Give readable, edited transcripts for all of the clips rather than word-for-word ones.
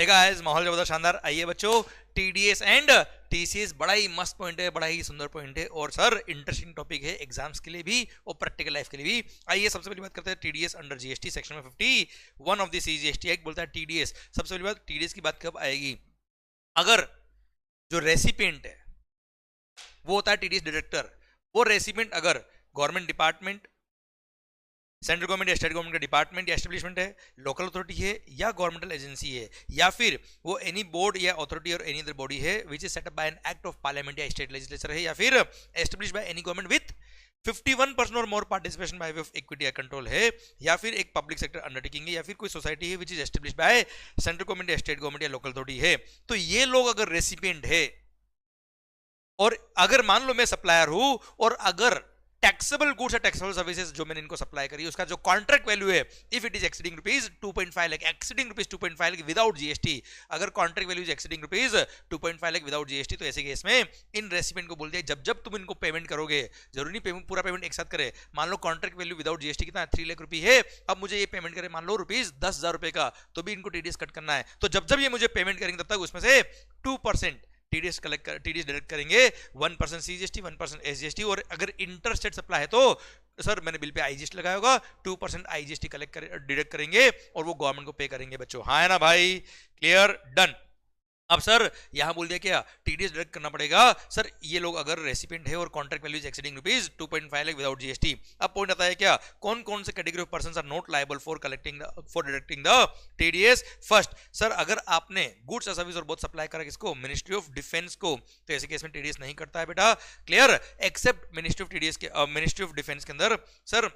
Hey guys, माहौल जबरदस्त शानदार। आइए बच्चों, टीडीएस एंड टीसीएस बड़ा ही मस्त पॉइंट है, बड़ा ही सुंदर पॉइंट है और सर इंटरेस्टिंग टॉपिक है एग्जाम्स के लिए भी और प्रैक्टिकल लाइफ के लिए भी। आइए सबसे पहली बात करते हैं टीडीएस अंडर जीएसटी सेक्शन में 51 ऑफ द सीजीएसटी एक्ट बोलता है टीडीएस। सबसे पहली बात, टीडीएस की बात कब आएगी? अगर जो रेसिपिएंट है वो होता है टीडीएस डायरेक्टर। वो रेसिपिएंट अगर गवर्नमेंट डिपार्टमेंट, सेंट्रल गवर्नमेंट या स्टेट गवर्नमेंट का डिपार्टमेंट या एस्टेब्लिशमेंट है, लोकल अथॉरिटी है या गवर्नमेंटल एजेंसी है, या फिर वो एनी बोर्ड या अथॉरिटी और एनी अदर बॉडी है which is set up by an act of parliament या स्टेट लेजिस्लेचर है, या फिर establish by any government with 51% और more participation by way of equity या कंट्रोल है, या फिर एक पब्लिक सेक्टर अंडरटेकिंग है, या फिर कोई सोसाइटी है which is establish by central government या स्टेट गवर्नमेंट या लोकल अथॉरिटी है। तो ये लोग अगर रेसिपिएंट है और अगर मान लो मैं सप्लायर हूं और अगर टैक्सेबल गुड्स या टैक्सेबल सर्विसेज जो मैंने इनको सप्लाई करी उसका जो कॉन्ट्रैक्ट वैल्यू है, if it is exceeding rupees 2.5 lakh, exceeding rupees 2.5 lakh without GST, अगर contract value is exceeding rupees 2.5 lakh without GST, तो ऐसे केस में इन रेसिपिएंट को बोल दिया जब जब तुम इनको पेमेंट करोगे, जरूरी नहीं पेमेंट पूरा पेमेंट एक साथ करे। मान लो कॉन्ट्रैक्ट वैल्यू विदाउट जीएसटी कितना 3 लाख रुपए है, अब मुझे ये पेमेंट करे मान लो रुपीज 10,000 रुपए का, तो भी इनको टीडीएस कट करना है। तो जब जब ये मुझे पेमेंट करेंगे तब तक उसमें से 2% टीडीएस कलेक्ट कर, टीडीएस डिडक्ट करेंगे, 1% सीजीएसटी 1% एसजीएसटी, और अगर इंटरस्टेट सप्लाई है तो सर मैंने बिल पे आईजीएसटी लगाया होगा, 2% आईजीएसटी कलेक्ट डिडक्ट करेंगे और वो गवर्नमेंट को पे करेंगे बच्चों। हाँ है ना भाई, क्लियर, डन। अब सर यहां बोल दिया क्या टीडीएस डिडक्ट करना पड़ेगा। सर ये लोग अगर रेसिपिएंट है और contract value is exceeding rupees 2.5 lakh without GST. अब पॉइंट आता है क्या, कौन कौन से category of persons are not liable for deducting the TDS. First, sir अगर आपने गुड्स या सर्विस और बहुत सप्लाई करा किसको, मिनिस्ट्री ऑफ डिफेंस को, तो ऐसे केस में टीडीएस नहीं करता है बेटा, clear, except ministry of TDS के मिनिस्ट्री ऑफ डिफेंस के अंदर सर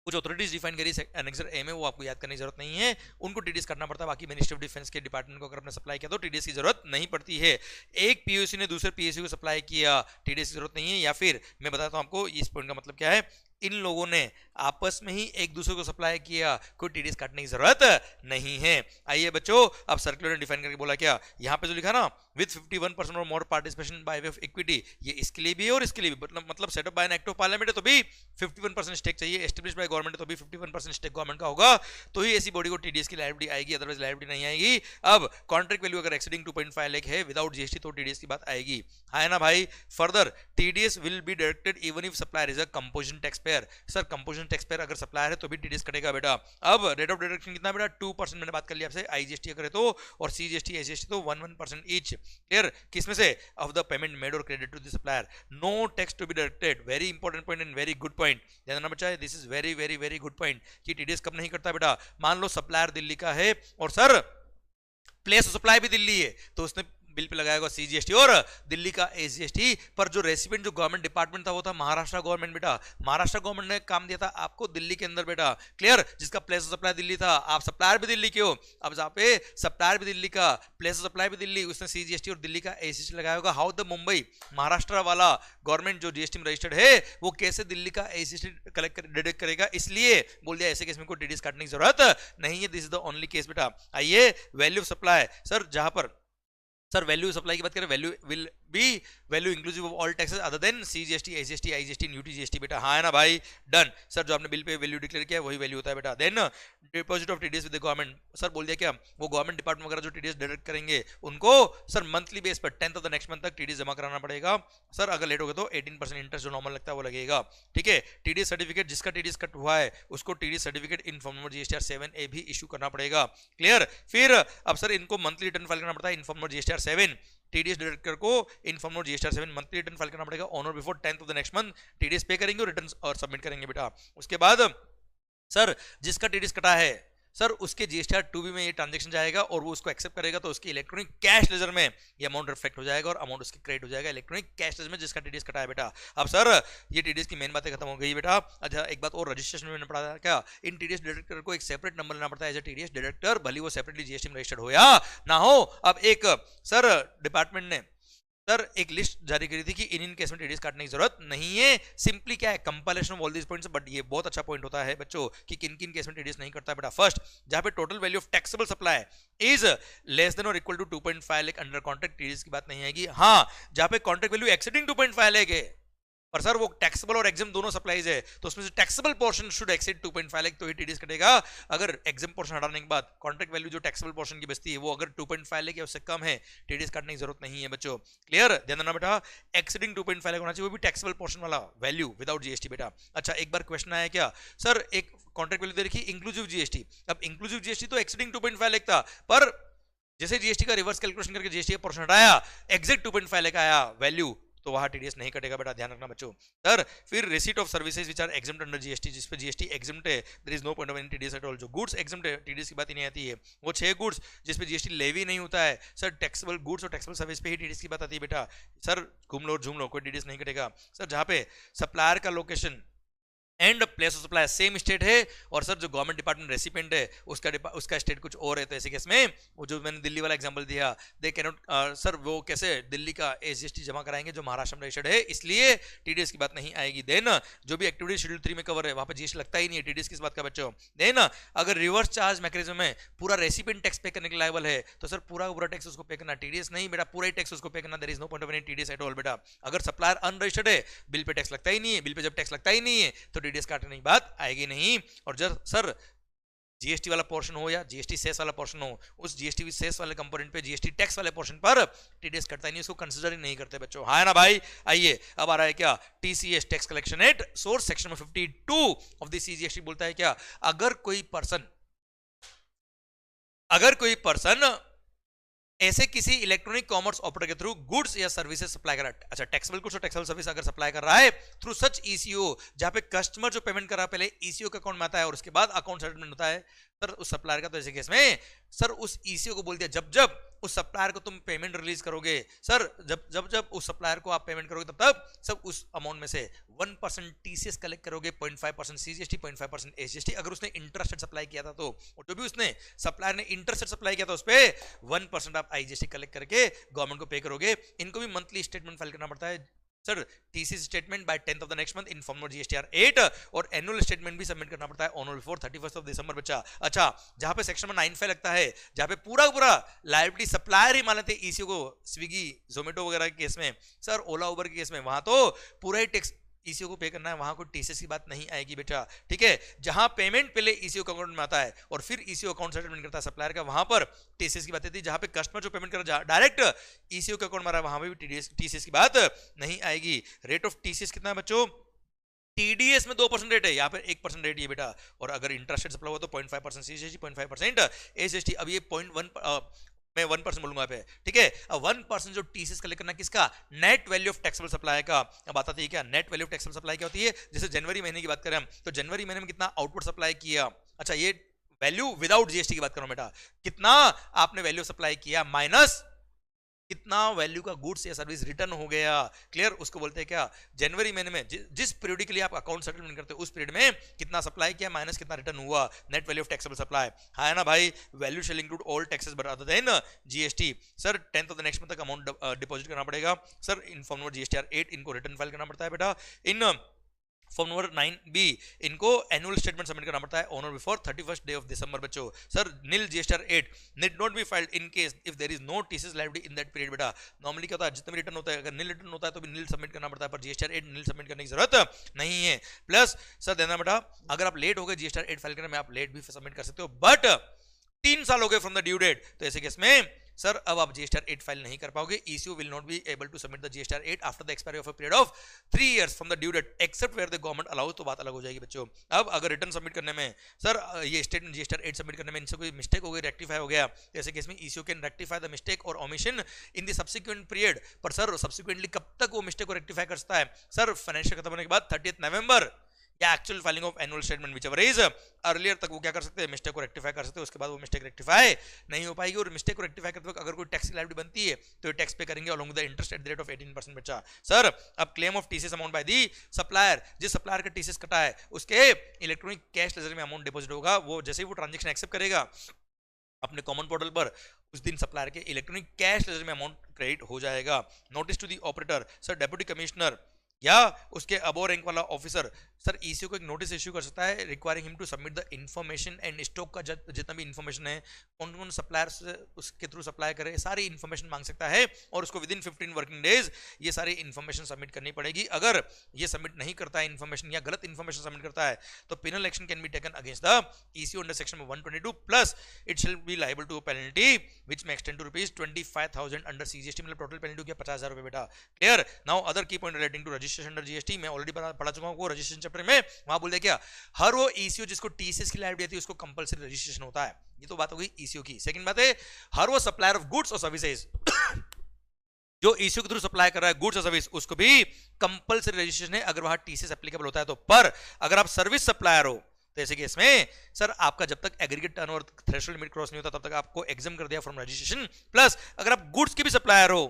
कुछ अथॉरिटीज डिफाइन करी एनेक्सर ए में, वो आपको याद करने की जरूरत नहीं है, उनको टीडीएस करना पड़ता है। बाकी मिनिस्ट्री ऑफ डिफेंस के डिपार्टमेंट को अगर आपने सप्लाई किया तो टीडीएस की जरूरत नहीं पड़ती है। एक पीओसी ने दूसरे पीओसी को सप्लाई किया, टीडीएस की जरूरत नहीं है। या फिर मैं बताता हूं आपको इस पॉइंट का मतलब क्या है, इन लोगों ने आपस में ही एक दूसरे को सप्लाई किया, कोई टीडीएस काटने की जरूरत नहीं है। आइए बच्चों, अब सर्कुलर ने डिफाइन करके बोला क्या, यहां पे जो लिखा ना विद 51% और more participation by way of equity, ये इसके लिए भी है और इसके लिए भी, मतलब set up by an act of parliament है तो भी 51% स्टेक चाहिए, एस्टेब्लिश बाय गवर्नमेंट तो भी 51% स्टेक गवर्नमेंट का होगा, तो ही ऐसी बॉडी को टीडीएस की लायबिलिटी आएगी, अदरवाइज लायबिलिटी नहीं आएगी। अब कॉन्ट्रैक्ट वैल्यू अगर एक्सीडिंग 2.5 लाख है विदाउट जीएसटी तो टीडीएस की बात आएगी। है ना भाई। Further TDS will be directed even if supplier is a composition tax pair. Sir composition tax pair अगर सप्लायर है तो भी टीडीएस कटेगा बेटा। अब रेट ऑफ डिडक्शन कितना बेटा, 2%, मैंने बात कर लिया आपसे, आईजीएसटी अगर है तो, और सीजीएसटी एसजीएसटी तो 1% ईच, क्लियर, किसमें से, ऑफ द पेमेंट मेड और credit to the supplier, no tax to be directed. Very important point and very good point, ध्यान रखना बच्चा, this is very very very good point कि TDS कब नहीं करता बेटा। मान लो सप्लायर दिल्ली का है और सर प्लेस ऑफ सप्लाई भी दिल्ली है, तो उसने बिल पे लगाएगा सीजीएसटी और दिल्ली का एसजीएसटी, पर जो रेसिपिएंट जो गवर्नमेंट डिपार्टमेंट था वो था महाराष्ट्र गवर्नमेंट बेटा। महाराष्ट्र गवर्नमेंट ने काम दिया था आपको दिल्ली के अंदर बेटा, क्लियर, जिसका प्लेस ऑफ सप्लाई दिल्ली था, आप सप्लायर भी दिल्ली के हो। अब जहाँ पे सप्लायर भी दिल्ली का, प्लेस ऑफ सप्लाई भी दिल्ली, उसने सीजीएसटी और दिल्ली का एसजीएसटी लगाया होगा। हाउ द मुंबई, महाराष्ट्र वाला गवर्नमेंट जो जीएसटी में रजिस्टर्ड है वो कैसे दिल्ली का एसजीएसटी कलेक्ट डिडक्ट करेगा, इसलिए बोल दिया ऐसे केस में कोई टीडीएस काटने की जरूरत नहीं है। This is the only case बेटा। आइए वैल्यू ऑफ सप्लाई, सर जहां पर सर वैल्यू सप्लाई की बात करें, value will be value inclusive of all taxes other than CGST SGST IGST UT GST बेटा। हाँ है ना भाई, डन। सर जो आपने बिल पे वैल्यू डिक्लेयर किया वही वैल्यू होता है बेटा। Then deposit of TDS with the government, sir बोल दिया क्या, वो गवर्नमेंट डिपार्टमेंट वगैरह जो टीडीएस डिडक्ट करेंगे उनको सर मंथली बेस पर 10th of the next month तक टीडीएस जमा कराना पड़ेगा। सर अगर लेट हो गया तो 18% इंटरेस्ट जो नॉर्मल लगता है वो लगेगा, ठीक है। टीडीएस सर्टिफिकेट, जिसका टीडीएस कट हुआ है उसको TDS certificate in form number GSTR 7A भी इशू करना पड़ेगा, क्लियर। फिर अब सर इनको मंथली रिटर्न फाइल करना पड़ता है in form number GSTR 7, TDS director को in form number GSTR 7 monthly return file करना पड़ेगा on or before 10th of the next month, TDS pay करेंगे और रिटर्न और सबमिट करेंगे बेटा। उसके बाद सर जिसका टीडीएस कटा है सर उसके जीएसटीआर 2B में ये ट्रांजैक्शन जाएगा और वो उसको एक्सेप्ट करेगा, तो उसकी इलेक्ट्रॉनिक कैश लेजर में ये अमाउंट रिफ्लेक्ट हो जाएगा और अमाउंट उसकी क्रेडिट हो जाएगा इलेक्ट्रॉनिक कैश लेजर में जिसका टीडीएस कटा है बेटा। अब सर ये टीडीएस की मेन बातें खत्म हो गई बेटा। अच्छा एक बात और, रजिस्ट्रेशन में मैंने पढ़ा था क्या, इन टीडीएस डायरेक्टर को एक सेपरेट नंबर लेना पड़ता है एज ए टीडीएस डायरेक्टर, भले वो सेपरेटली जीएसटी में रजिस्टर्ड हो या ना हो। अब एक सर डिपार्टमेंट ने सर एक लिस्ट जारी करी थी कि इन केस में टीडीएस काटने की जरूरत नहीं है, सिंपली क्या है compilation of all this points. But ये बहुत अच्छा पॉइंट होता है बच्चों कि किन किन केस में टीडीएस नहीं करता है बेटा। फर्स्ट, जहां पे total value of taxable supply is less than or equal to 2.5 lakh under contract, TDS की बात नहीं आएगी। हाँ जहां पे कॉन्ट्रैक्ट वैल्यू एक्सीडिंग 2.5 लाख है पर सर वो टैक्सेबल और एग्जाम दोनों सप्लाईज है, तो उसमें से taxable portion should exceed 2.5 lakh, तो ही टीडीएस कटेगा। अगर एग्जाम पोर्शन हटाने के बाद कॉन्ट्रैक्ट वैल्यू जो टैक्सेबल पोर्शन की बचती है वो अगर 2.5 लाख या उससे कम है, टीडीएस काटने की जरूरत नहीं है बच्चों। क्लियर, ध्यान देना बेटा, एक्सीडिंग 2.5 लाख होना चाहिए, वो भी टैक्सेबल पोर्शन वाला वैल्यू विदाउट जीएसटी बेटा। अच्छा, एक बार क्वेश्चन आया क्या सर, एक कॉन्ट्रैक्ट वैल्यू दे रखी इंक्लूसिव जीएसटी, अब इंक्लूसिव जीएसटी तो एक्सीडिंग 2.5 लाख था, पर जैसे जीएसटी का रिवर्स कैलकुलेशन करके जीएसटी का पोर्शन हटाया, एग्जैक्ट 2.5 लाख आया वैल्यू, तो वहां टीडीएस नहीं कटेगा बेटा, ध्यान रखना बच्चों। सर फिर receipt of services which are exempt under GST, जिस पे जीएसटी एग्जम्प्ट है, there is no point of any TDS at all. जो गुड्स एग्जम्प्ट है, टीडीएस की बात ही नहीं आती है, वो 6 गुड्स जिस पे जीएसटी लेवी नहीं होता है सर, टैक्सेबल गुड्स और टैक्सेबल सर्विस पे ही टीडीएस की बात आती है बेटा। सर घूम लो झूम लो, कोई टीडीएस नहीं कटेगा। सर जहां पे सप्लायर का location and place of supply same state है, और सर जो गवर्नमेंट डिपार्टमेंट रेसिपेंट है उसका स्टेट कुछ और है, तो ऐसे केस में वो जो मैंने दिल्ली वाला एग्जांपल दिया, दे कैन नॉट सर वो कैसे दिल्ली का एसजीएसटी जमा कराएंगे जो महाराष्ट्र में रजिस्टर्ड है, इसलिए टीडीएस की बात नहीं आएगी। देन जो भी एक्टिविटी शेड्यूल 3 में कवर है वहां पर जीएसटी लगता ही नहीं है, टीडीएस किस बात का बच्चों। देन अगर रिवर्स चार्ज मैकेनिज्म में पूरा रेसिपेंट टैक्स पे करने के लायबल है, तो सर पूरा टैक्स उसको पे करना, टीडीएस नहीं बेटा, पूरा ही टैक्स उसको पे करना, there is no point of any TDS at all बेटा। अगर सप्लायर अनरजिस्टर्ड है, बिल पे टैक्स लगता ही नहीं है, बिल पे जब टैक्स लगता ही नहीं है तो टीडीएस काटने की बात आएगी नहीं। और जब सर जीएसटी वाला पोर्शन हो या जीएसटी सेस वाला पोर्शन हो, उस जीएसटी सेस वाले कंपोनेंट पे जीएसटी टैक्स वाले पोर्शन पर टीडीएस करता ही नहीं, उसको कंसीडर ही नहीं करते बच्चों। हाँ ना भाई, आइए अब आ रहा है क्या, TCS tax collection at source section 52 of the CGST बोलता है क्या, अगर कोई पर्सन ऐसे किसी इलेक्ट्रॉनिक कॉमर्स ऑपरेटर के थ्रू गुड्स या सर्विसेज सप्लाई कर रहा है, अच्छा टैक्सेबल गुड्स और टैक्सेबल सर्विस अगर सप्लाई कर रहा है थ्रू सच ईसीओ, जहां पे कस्टमर जो पेमेंट कर रहा है पहले ईसीओ के अकाउंट में आता है और उसके बाद अकाउंट सेटलमेंट होता है, सर उस सप्लायर का, तो ऐसे केस में सर उस ईसीओ को बोल दिया जब जब उस सप्लायर को तुम पेमेंट रिलीज करोगे, सर जब उस सप्लायर को आप पेमेंट करोगे तब सब उस अमाउंट में से 1% टीसीएस कलेक्ट करोगे, 0.5% सीजीएसटी, 0.5% एसजीएसटी। अगर उसने इंटरेस्टेड सप्लाई किया था तो, और जो भी उसने सप्लायर ने इंटरेस्टेड सप्लाई किया था उस पे 1% आप आईजीएसटी कलेक्ट करके गवर्नमेंट को पे करोगे। इनको भी मंथली स्टेटमेंट फाइल करना पड़ता है sir, TC statement by 10th of the next month in form of GSTR 8, और एनुअल स्टेटमेंट भी सबमिट करना पड़ता है on or before 31st of December बच्चा। अच्छा, जहां पे सेक्शन में 9 लगता है, जहां पे पूरा लायबिलिटी सप्लायर ही मान लेते हैं ईसीओ को, स्विगी जोमेटो वगैरह के केस में, सर ओला उबर के केस में, वहां तो पूरा ही टैक्स ईसीओ को पे करना है, वहां कोई टीसीएस की बात नहीं आएगी बेटा, ठीक है। जहां पेमेंट पहले ईसीओ अकाउंट में आता है और फिर ईसीओ अकाउंट सेटलमेंट करता है सप्लायर का, वहां पर टीसीएस की बात आती है। जहां पे कस्टमर जो पेमेंट कर रहा है डायरेक्ट ईसीओ के अकाउंट में आ रहा है, वहां पे भी टीसीएस की बात नहीं आएगी। रेट ऑफ टीसीएस कितना है बच्चों, टीडीएस में 2% रेट है, यहाँ पर 1% रेट है बेटा, और अगर इंटरेस्ट सप्लाई हुआ तो 0.5% सीजीएसटी, 0.5% एसजीएसटी। अब ये 0.1 मैं 1% बोलूंगा पे, ठीक है। अब 1% जो टीसीएस कलेक्ट करना किसका, net value of taxable supply का। अब आता है क्या net value of taxable supply क्या होती है, जैसे जनवरी महीने की बात करें हम, तो जनवरी महीने में कितना आउटपुट सप्लाई किया, अच्छा ये वैल्यू विदाउट जीएसटी की बात कर रहा हूं बेटा, कितना आपने वैल्यू सप्लाई किया माइनस कितना वैल्यू का गुड्स या सर्विस रिटर्न हो गया। क्लियर, उसको बोलते हैं क्या, जनवरी महीने में जिस पीरियड के लिए आप अकाउंट सेटलमेंट करते हो उस पीरियड में कितना सप्लाई किया माइनस कितना रिटर्न हुआ, net value of taxable supply. है ना भाई, value shall include all taxes but other than GST. Sir 10th of the next month तक अमाउंट डिपॉजिट करना पड़ेगा। सर इन फॉर्म नंबर जीएसटीआर 8 इनको रिटर्न फाइल करना पड़ता है बेटा। इन फॉर्म नंबर 9B इनको एनुअल स्टेटमेंट सबमिट करना पड़ता है on or before 31st day of दिसंबर बच्चों। Sir nil GSTR 8 need not be filed in case if there is no TCS liability in that period बेटा। नॉर्मली क्या होता है, जितना भी रिटर्न होता है अगर नील रिटर्न होता है तो भी नील सबमिट करना पड़ता है, पर जीएसटीआर 8 नील सबमिट करने की जरूरत नहीं है। प्लस सर देना बेटा, अगर आप लेट हो गए जीएसटीआर 8 फाइल करने में, आप लेट भी सबमिट कर सकते हो, बट 3 साल हो गए फ्रॉम द ड्यू डेट, तो ऐसे केस में सर अब आप जीएसटीआर 8 फाइल नहीं कर पाओगे। ECO will not be able to submit the GSTR 8 after the expiry of a period of 3 years from the due date except where the government allows, तो बात अलग हो जाएगी बच्चों। अब अगर रिटर्न सबमिट करने में सर ये स्टेटमेंट जीएसटीआर 8 सबमिट करने में इनसे कोई मिस्टेक हो गई, रेक्टिफाई हो गया, जैसे केस में ECO can rectify the mistake or omission in the subsequent period. पर सर सब्सिक्वेंटली कब तक वो मिस्टेक को रेक्टिफाई कर सकता है, सर फाइनेंशियल खत्म होने के बाद 30th नवंबर या actual filing of annual statement whichever is earlier तक वो क्या कर सकते हैं, मिस्टेक को रेक्टिफाई कर सकते हैं। उसके बाद वो मिस्टेक रेक्टिफाई नहीं हो पाएगी, और मिस्टेक को रेक्टिफाई करते वक्त अगर कोई टैक्स लायबिलिटी बनती है तो ये टैक्स पे करेंगे along with the interest at the rate of 18% बच्चा। सर अब claim of TCS amount by the supplier, जिस सप्लायर का टीसीएस कटा है उसके इलेक्ट्रॉनिक कैश लेजर में अमाउंट डिपॉजिट होगा, वो जैसे ही वो ट्रांजेक्शन एक्सेप्ट करेगा अपने कॉमन पोर्टल पर, उस दिन सप्लायर के इलेक्ट्रॉनिक कैश लेजर में अमाउंट क्रेडिट हो जाएगा। Notice to the operator, sir deputy commissioner या उसके अबो रैंक वाला ऑफिसर सर ईसीओ को एक नोटिस इश्यू कर सकता है requiring him to submit the information and stock का जितना भी इन्फॉर्मेशन है, कौन कौन सप्लायर उसके थ्रू सप्लाई करे, सारी इन्फॉर्मेशन मांग सकता है और उसको विद इन 15 वर्किंग डेज ये सारी इन्फॉर्मेशन सबमिट करनी पड़ेगी। अगर ये सबमिट नहीं करता है इन्फॉर्मेशन या गलत इन्फॉर्मेशन सबमिट करता है तो penal action can be taken against the ECO under section 122 plus it shall be liable to penalty which may extend to ₹25,000 under CGST. मतलब टोटल पेनल्टी क्या 50,000 रुपए बेटा। Clear. Now other key point relating to registration under GST मैं already पढ़ा चुका हूं registration chapter में। वहां बोल दिया क्या हर वो ईसीओ जिसको टीसीएस की लायबिलिटी आती है उसको कंपलसरी रजिस्ट्रेशन होता है। ये तो बात हो गई ईसीओ की। सेकंड बात है हर वो सप्लायर ऑफ गुड्स और सर्विसेज जो ईसीओ के थ्रू सप्लाई कर रहा है गुड्स और सर्विस उसको भी कंपलसरी रजिस्ट्रेशन है अगर वहां टीसीएस एप्लीकेबल होता है तो। पर अगर आप सर्विस सप्लायर हो तो ऐसे केस में सर आपका जब तक aggregate turnover threshold limit cross नहीं होता तब तक आपको एग्जाम कर दिया फ्रॉम रजिस्ट्रेशन। प्लस अगर आप गुड्स के भी सप्लायर हो,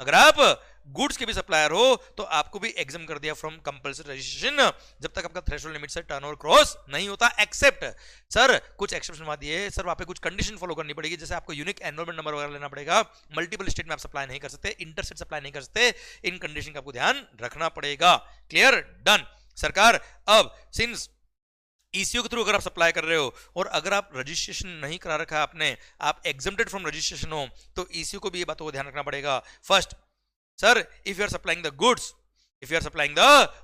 अगर आप गुड्स के भी सप्लायर हो तो आपको भी एग्जाम कर दिया फ्रॉम कंपलसरी रजिस्ट्रेशन जब तक आपका थ्रेशोल्ड लिमिट से टर्नओवर क्रॉस नहीं होता। एक्सेप्ट सर कुछ एक्सेप्शन बात ये है सर वहां पे कुछ कंडीशन फॉलो करनी पड़ेगी, जैसे आपको यूनिक एनरोलमेंट नंबर वगैरह लेना पड़ेगा, मल्टीपल स्टेट में आप सप्लाई नहीं कर सकते, इंटरस्टेट सप्लाई नहीं कर सकते, इन कंडीशन का आपको ध्यान रखना पड़ेगा। Clear done. सरकार अब सिंस ईसीओ के थ्रू अगर आप सप्लाई कर रहे हो और अगर आप रजिस्ट्रेशन नहीं करा रखा आपने, आप एग्जम्प्टेड फ्रॉम रजिस्ट्रेशन हो तो ईसीओ को भी ये बातों को ध्यान रखना पड़ेगा। First sir if you are supplying the goods, if you are supplying the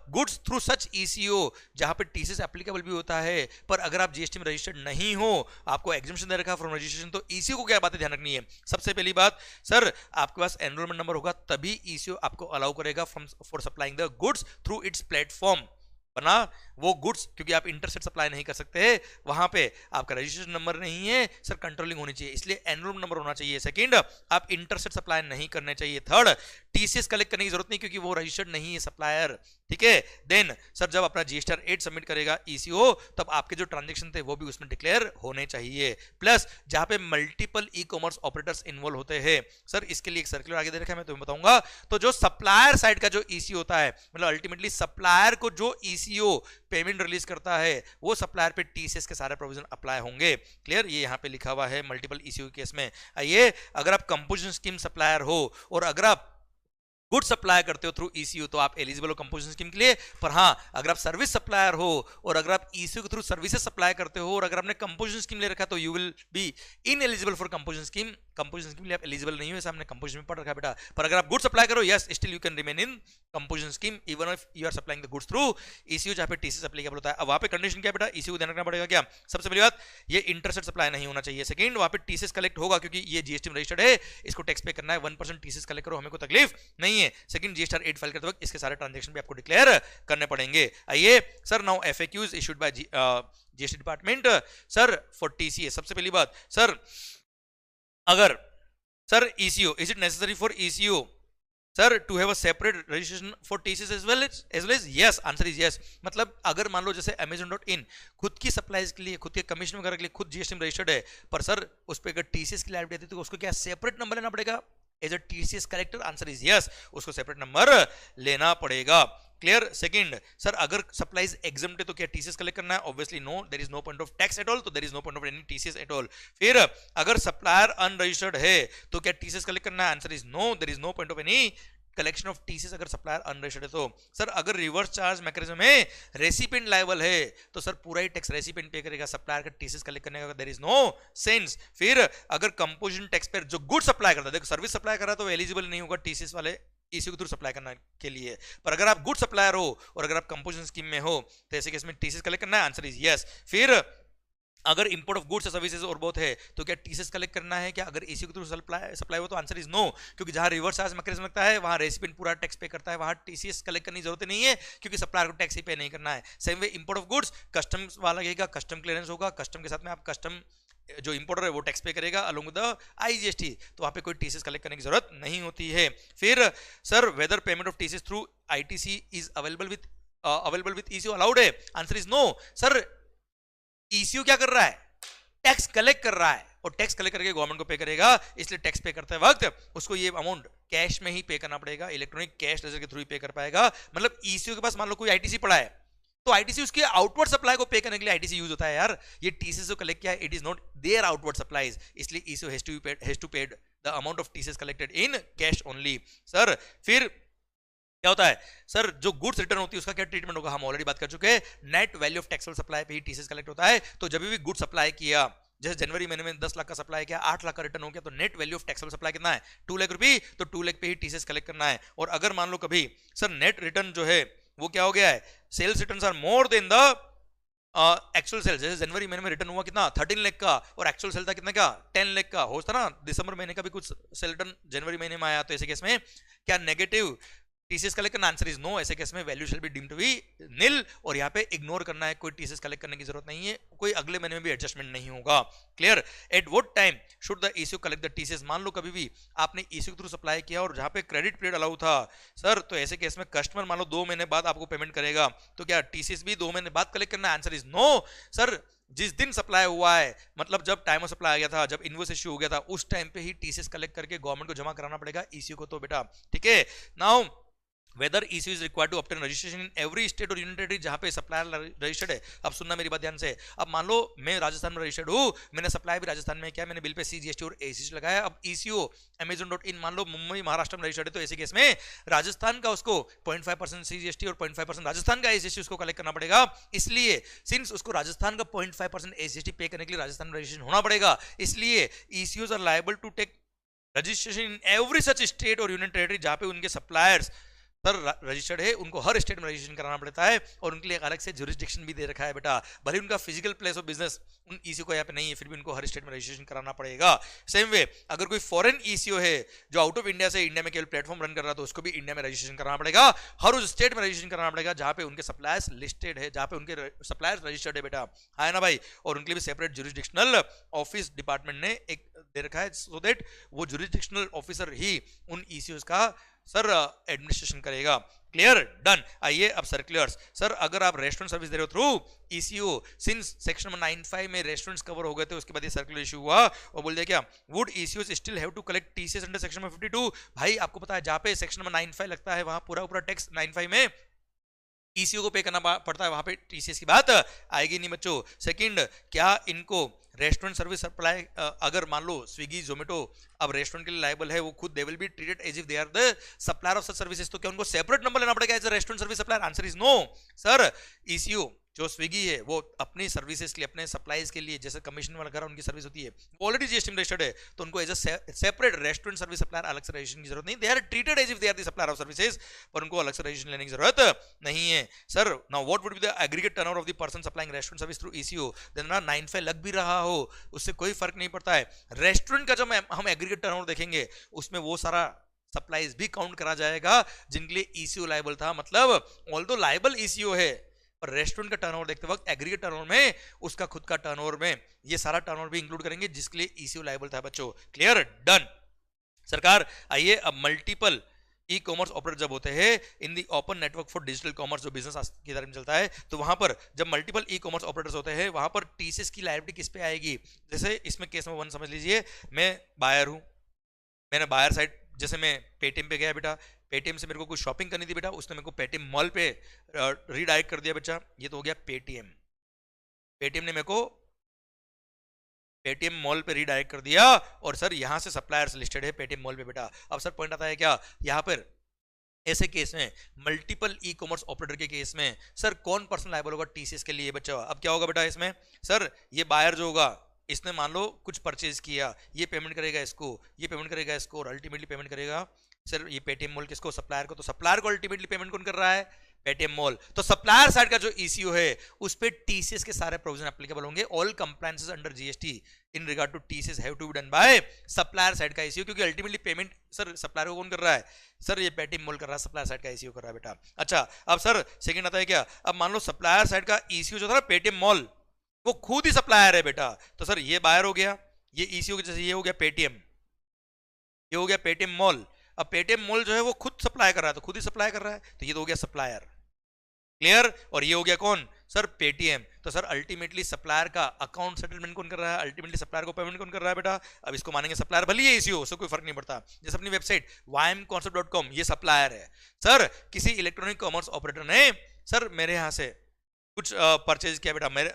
goods through such ECO जहां पे टीसीएस एप्लीकेबल भी होता है पर अगर आप जीएसटी में रजिस्टर्ड नहीं हो, आपको एग्जम्पशन दे रखा फ्रॉम रजिस्ट्रेशन, तो ईसीओ को क्या बातें ध्यान रखनी है। सबसे पहली बात सर आपके पास एनरोलमेंट नंबर होगा तभी ईसीओ आपको अलाउ करेगा from for supplying the goods through it's platform, वरना वो गुड्स क्योंकि आप इंटरसेट सप्लाई नहीं कर सकते वहां पे आपका रजिस्ट्रेशन नंबर नहीं है सर, कंट्रोलिंग होनी चाहिए इसलिए एनरोलमेंट नंबर होना चाहिए। सेकंड आप इंटरसेट सप्लाई नहीं करने चाहिए। थर्ड टीसीएस कलेक्ट करने की जरूरत नहीं क्योंकि वो रजिस्टर्ड नहीं है सप्लायर, ठीक है। देन सर जब अपना जीएसटी 8 सबमिट करेगा ईसीओ तब आपके जो ट्रांजेक्शन थे वो भी उसमें डिक्लेयर होने चाहिए। प्लस जहां पे multiple e commerce operators involve होते हैं सर इसके लिए एक सर्कुलर आगे दे रखा है मैं तुम्हें बताऊंगा। तो जो सप्लायर साइड का जो ईसीओ होता है मतलब अल्टीमेटली सप्लायर को जो ईसीओ पेमेंट रिलीज करता है वो सप्लायर पे टीसीएस के सारे प्रोविजन अप्लाई होंगे। क्लियर। ये यहां पे लिखा हुआ है मल्टीपल ईसीओ केस में। आइए अगर आप कंपोजिशन स्कीम सप्लायर हो और अगर आप गुड सप्लाई करते हो थ्रू ईसीयू तो आप एलिजिबल हो कंपोजिशन स्कीम के लिए। पर हाँ अगर आप सर्विस सप्लायर हो और अगर आप ईसीयू के थ्रू सर्विसेज सप्लाई करते हो और अगर आपने कंपोजिशन स्कीम ले रखा तो you will be in eligible for composition scheme. Composition scheme लिए आप एलिजिबल नहीं हो ऐसा हमने कंपोजिशन में पढ़ रखा है बेटा। पर अगर आप गुड सप्लाई करो yes still you can remain in composition scheme even if you are supplying the goods through ECU जहां पे टीसीएस एप्लीकेबल होता है। अब वहां पे कंडीशन क्या बेटा ईसीयू को ध्यान रखना पड़ेगा क्या। सबसे पहली बात ये इंटरसेट सप्लाई नहीं होना चाहिए। सेकंड वहां पे टीसीएस कलेक्ट होगा क्योंकि ये जीएसटी में रजिस्टर्ड है इसको टैक्स पे करना है 1% टीसीएस कलेक्ट करो हमें कोई तकलीफ नहीं है। सेकंड जीएसटी 8 फाइल करते वक्त इसके सारे ट्रांजैक्शन भी आपको डिक्लेयर करने पड़ेंगे। आइए sir now FAQs issued by GST department sir for TCS. सबसे पहली बात सर अगर sir ECO is it necessary for ECO sir to have a separate registration for TCS as well as yes answer is yes. मतलब अगर मान लो जैसे Amazon.in खुद की सप्लाईज के लिए खुद के कमीशन वगैरह के लिए खुद जीएसटी में रजिस्टर्ड है पर सर उस पर अगर टीसीएस की लायबिलिटी आती है तो उसको क्या सेपरेट नंबर लेना पड़ेगा as a TCS collector. Answer is yes उसको सेपरेट नंबर लेना पड़ेगा। क्लियर। सेकंड सर अगर सप्लाईज एग्जम्प्ट है तो क्या टीसीएस कलेक्ट करना है obviously no there is no point of tax at all तो there is no point of any TCS at all. फिर अगर सप्लायर अनरजिस्टर्ड है तो क्या टीसीएस कलेक्ट करना है answer is no there is no point of any collection of TCS अगर supplier unregistered है तो। सर अगर रिवर्स चार्ज मैकेनिज्म में रेसिपिएंट लायबल है तो सर पूरा ही टैक्स रेसिपिएंट पे करेगा सप्लायर का टीसीएस कलेक्ट करने का देयर इज नो सेंस। फिर अगर कंपोजिशन टैक्स पेयर जो गुड सप्लाई करता है देखो सर्विस सप्लाई कर रहा है तो एलिजिबल नहीं होगा टीसीएस वाले ईसीयू के थ्रू सप्लाई करने के लिए। पर अगर आप गुड सप्लायर हो और अगर आप कंपोजिशन स्कीम में हो तो ऐसे केस में टीसीएस कलेक्ट करना है आंसर इज यस। फिर अगर इंपोर्ट ऑफ गुड्स सर्विसेज और बोथ है तो क्या टीसीएस कलेक्ट करना है क्या अगर ईसीयू के थ्रू सप्लाई हो तो आंसर इज नो क्योंकि जहां रिवर्स चार्ज मैकेनिज्म लगता है वहां रेसिपिएंट पूरा टैक्स पे करता है वहां टीसीएस कलेक्ट करने की जरूरत नहीं है क्योंकि सप्लायर को टैक्स ही पे नहीं करना है। Same way import of goods customs वाला लगेगा कस्टम क्लियरेंस होगा कस्टम के साथ में आप कस्टम जो इंपोर्टर है वो टैक्स पे करेगा अलोंग विद द आईजीएसटी तो वहां पे कोई टीसीएस कलेक्ट करने की जरूरत नहीं होती है। फिर sir whether payment of TCS through ITC is available with ECU allowed है answer is no. Sir ECU क्या कर रहा है टैक्स कलेक्ट कर रहा है और टैक्स कलेक्ट करके गवर्नमेंट को पे करेगा इसलिए टैक्स पे करते वक्त उसको ये अमाउंट कैश में ही पे करना पड़ेगा इलेक्ट्रॉनिक कैश लेजर के थ्रू ही पे कर पाएगा। मतलब ईसीयू के पास मान लो कोई आईटीसी पड़ा है तो आईटीसी उसके आउटवर्ड सप्लाई को पे करने के लिए आईटीसी यूज होता है यार। ये टीसीएस को कलेक्ट किया it is not there outward supplies इसलिए ECU has to paid the amount of TCS collected in cash only. Sir फिर क्या होता है सर, जो गुड्स रिटर्न होती है उसका क्या ट्रीटमेंट होगा, हम ऑलरेडी बात कर चुके हैं, net value of taxable supply पे ही टीसीएस कलेक्ट होता है। तो जब भी गुड सप्लाई किया, जैसे जनवरी महीने में 10 लाख का सप्लाई किया, 8 लाख का रिटर्न हो गया, तो net value of taxable supply कितना है 2 लाख रुपए, तो 2 लाख पे ही टीसीएस कलेक्ट करना है। और अगर मान लो कभी सर नेट रिटर्न जो है वो क्या हो गया है, sales returns are more than the actual sales, जैसे जनवरी महीने में रिटर्न हुआ कितना 13 लाख का और एक्चुअल सेल था कितना का 10 लाख का, होता ना दिसंबर महीने का भी कुछ सेल रिटर्न जनवरी महीने में आया, तो ऐसे केस में क्या नेगेटिव टीसीएस कलेक्ट करना, आंसर इज नो। ऐसे केस में value shall be deemed to be nil, और यहाँ पे इग्नोर करना है, कोई टीसीएस कलेक्ट करने की जरूरत नहीं है, कोई अगले महीने में भी एडजस्टमेंट नहीं होगा। Clear. At what time should the eco collect the TCS, मान लो कभी भी आपने ईसीओ के थ्रू सप्लाई किया और जहां पे क्रेडिट पीरियड अलाउ था सर, तो ऐसे केस में कस्टमर मान लो 2 महीने बाद आपको पेमेंट करेगा, तो क्या टीसीएस भी 2 महीने बाद कलेक्ट करना है, आंसर इज नो। सर जिस दिन सप्लाई हुआ है, मतलब जब टाइम ऑफ सप्लाई आ गया था, जब इनवॉइस इश्यू हो गया था, उस टाइम पे ही टीसीएस कलेक्ट करके गवर्नमेंट को जमा कराना पड़ेगा ईसीओ को, तो बेटा ठीक है। Now whether ECU is required to obtain registration in every state or union territory जहां पे सप्लायर रजिस्टर्ड है। अब सुनना मेरी बात ध्यान से, अब मान लो मैं राजस्थान में रजिस्टर्ड हूं, मैंने सप्लाई भी राजस्थान में किया, मैंने बिल पे CGST और ACC लगाया, अब ECU Amazon.in मान लो मुंबई महाराष्ट्र में रजिस्टर्ड है, तो ऐसे केस में राजस्थान का उसको 0.5% CGST और 0.5% राजस्थान का ACC उसको कलेक्ट करना पड़ेगा। इसलिए सिंस उसको राजस्थान का 0.5% ACC पे करने के लिए राजस्थान में रजिस्ट्रेशन होना पड़ेगा, इसलिए ECUs are liable to take registration in every such state और यूनियन टेरिटरी जहां पे उनके सप्लायर्स सर रजिस्टर्ड है, उनको हर स्टेट में रजिस्ट्रेशन कराना पड़ता है, और उनके लिए एक अलग से ज्यूरिसडिक्शन भी दे रखा है बेटा, भले उनका फिजिकल प्लेस ऑफ बिजनेस उन ईसीओ को यहाँ पे नहीं है, फिर भी उनको हर स्टेट में रजिस्ट्रेशन कराना पड़ेगा। सेम वे अगर कोई फॉरेन ईसीओ है जो आउट ऑफ इंडिया से इंडिया में केवल प्लेटफॉर्म रन कर रहा है, तो उसको भी इंडिया में रजिस्ट्रेशन कराना पड़ेगा, हर उस स्टेट में रजिस्ट्रेशन कराना पड़ेगा जहां पे उनके सप्लायर्स लिस्टेड है, जहां पे उनके सप्लायर्स रजिस्टर्ड है बेटा, है ना भाई। और उनके लिए भी सेपरेट ज्यूरिसडिक्शनल ऑफिस डिपार्टमेंट ने एक दे रखा है, सो दैट वो ज्यूरिसडिक्शनल ऑफिसर ही उन ईसीओस का सर एडमिनिस्ट्रेशन करेगा। Clear, done. आइए अब सर्कुलर्स। सर अगर आप रेस्टोरेंट सर्विस दे रहे हो through eco, since section number 95 में रेस्टोरेंट्स कवर हो गए थे, उसके बाद ये सर्कुलर इशू हुआ और बोल दिया क्या, would ECO still have to collect TCS under section number 52। भाई आपको पता है जहां पे सेक्शन नंबर 95 लगता है वहां पूरा टैक्स 95 में ईसीओ को पे करना पड़ता है, वहां पे टीसीएस की बात आएगी नहीं बच्चों। सेकंड, क्या इनको रेस्टोरेंट सर्विस सप्लाई, अगर मान लो स्विगी जोमेटो अब रेस्टोरेंट के लिए लायबल है, वो खुद they will be treated as if they are the supplier of such services, तो क्या उनको सेपरेट नंबर लेना पड़ेगा as a restaurant service supplier, answer is no. Sir ECO जो स्विगी है वो अपनी सर्विसेज के लिए, अपने सप्लाईज के लिए, जैसे कमीशन वगैरह उनकी सर्विस होती है, वो ऑलरेडी जीएसटी में रजिस्टर्ड है, तो उनको as a separate restaurant service supplier अलग से रजिस्ट्रेशन की जरूरत नहीं, they are treated as if they are the supplier of services, पर उनको अलग से रजिस्ट्रेशन लेने की जरूरत नहीं है। Sir now what would be the aggregate turnover of the person supplying restaurant service through ECO, then ना 95 लग भी रहा हो उससे कोई फर्क नहीं पड़ता है। रेस्टोरेंट का जब हम एग्रीगेट टर्नओवर देखेंगे उसमें वो सारा सप्लाईज भी काउंट करा जाएगा जिनके लिए ईसीओ लायबल था, मतलब ऑल्दो लायबल ईसीओ है, पर रेस्टोरेंट का टर्नओवर देखते वक्त एग्रीगेट टर्नओवर में उसका खुद का टर्नओवर में ये सारा टर्नओवर भी इंक्लूड करेंगे जिसके लिए ईसीओ लायबल था बच्चों। Clear, done. सरकार आइए अब मल्टीपल ई कॉमर्स ऑपरेटर जब होते हैं in the open network for digital commerce, जो बिजनेस की तरह में चलता है, तो वहां पर जब मल्टीपल ई कॉमर्स ऑपरेटर्स होते हैं वहां पर टीसीएस की लायबिलिटी किस पे आएगी। जैसे इसमें केस में 1 समझ लीजिए, मैं बायर हूं, मैंने बायर साइड, जैसे मैं पेटीएम पे गया बेटा, पेटीएम से मेरे को कुछ शॉपिंग करनी थी बेटा, उसने मेरे को पेटीएम मॉल पे रीडायरेक्ट कर दिया बच्चा, ये तो हो गया पेटीएम, पेटीएम ने मेरे को पेटीएम मॉल पे रीडायरेक्ट कर दिया, और सर यहां से सप्लायर्स लिस्टेड है पेटीएम मॉल पे बेटा। अब सर पॉइंट आता है क्या, यहां पर ऐसे केस में मल्टीपल ई कॉमर्स ऑपरेटर के केस में सर कौन पर्सन लायबल होगा टीसीएस के लिए बच्चा। अब क्या होगा बेटा इसमें, सर ये बायर जो होगा इसने मान लो कुछ परचेज किया, ये पेमेंट करेगा इसको, ये पेमेंट करेगा इसको, और अल्टीमेटली पेमेंट करेगा सर ये पेटीएम मॉल किसको, सप्लायर को, तो सप्लायर को अल्टीमेटली पेमेंट कौन कर रहा है, पेटीएम मॉल। तो सप्लायर साइड का जो ईसीओ है उस पे टीसीएस के सारे प्रोविजन एप्लीकेबल होंगे, all compliances under GST in regard to TCS have to be done by supplier side का ईसीओ, क्योंकि अल्टीमेटली पेमेंट सर सप्लायर को कौन कर रहा है, सर ये पेटीएम मॉल कर रहा है, सप्लायर साइड का ईसीओ कर रहा है बेटा। अच्छा अब सर सेकंड आता है क्या, अब मान लो सप्लायर साइड का ईसीओ जो था ना पेटीएम मॉल, वो खुद ही सप्लायर है बेटा, तो सर ये बायर हो गया, ये ईसीओ के जैसे ये हो गया पेटीएम, ये हो गया पेटीएम मॉल। अब पेटीएम मॉल जो है वो खुद सप्लाई कर रहा है, तो खुद ही सप्लाई कर रहा है, तो ये तो हो गया सप्लायर। क्लियर, और ये हो गया कौन, सर पेटीएम। तो सर अल्टीमेटली सप्लायर का अकाउंट सेटलमेंट कौन कर रहा है, अल्टीमेटली सप्लायर को पेमेंट कौन कर रहा है बेटा। अब इसको मानेंगे सप्लायर, भले ही ईसीओ, उससे कोई फर्क नहीं पड़ता। जैसे अपनी वेबसाइट ymconcept.com ये सप्लायर है, सर किसी इलेक्ट्रॉनिक कॉमर्स ऑपरेटर ने सर मेरे यहां से कुछ परचेज किया बेटा, मेरे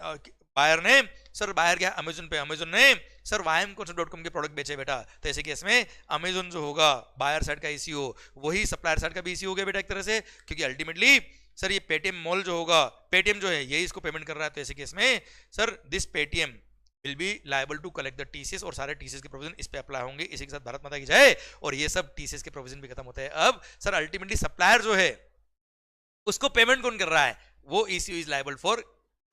बायर ने, सर बायर गया अमेजन पे, अमेजन ने सर YMConcept.com के प्रोडक्ट बेचे बेटा, तो ऐसे केस में अमेजोन जो होगा बायर साइड का ईसीओ, वही सप्लायर साइड का भी ईसीओ हो गया बेटा एक तरह से, क्योंकि अल्टीमेटली सर ये पेटीएम मॉल जो होगा, पेटीएम जो है यही इसको पेमेंट कर रहा है, तो ऐसे केस में sir this Paytm will be liable to collect the TCS, और सारे टीसीएस के प्रोविजन इस पे अप्लाई होंगे। इसी के साथ भारत माता की जय, और ये सब टीसीएस के प्रोविजन भी खत्म होते हैं। अब सर अल्टीमेटली सप्लायर जो है उसको पेमेंट कौन कर रहा है, वो eco is liable for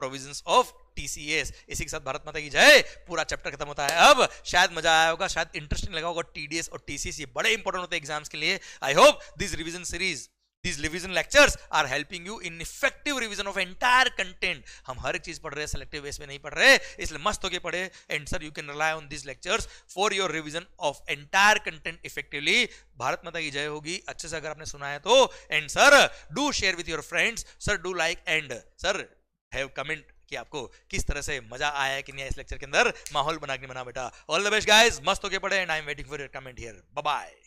provisions of TCS. इसी के साथ भारत माता की जय, पूरा चैप्टर खत्म होता है। अब शायद मजा आया होगा, शायद इंटरेस्टिंग लगा होगा। टीडीएस और टीसीएस ये बड़े इंपॉर्टेंट होते हैं एग्जाम्स के लिए। I hope this revision series, these revision lectures are helping you in effective revision of entire content। हम हर एक चीज पढ़ रहे हैं, सेलेक्टिव बेस पे नहीं पढ़ रहे, इसलिए मस्त होके पढ़े। And sir you can rely on these lectures for your revision of entire content effectively। Bharat माता की जय होगी अच्छे से अगर आपने सुना है तो। And sir do share with your friends, sir do like, and sir have comment कि आपको किस तरह से मजा आया है कि नहीं इस लेक्चर के अंदर। माहौल बना के बना बेटा। ऑल द बेस्ट गाइस, मस्त होके पढ़े, and I am waiting for your comment here. Bye bye.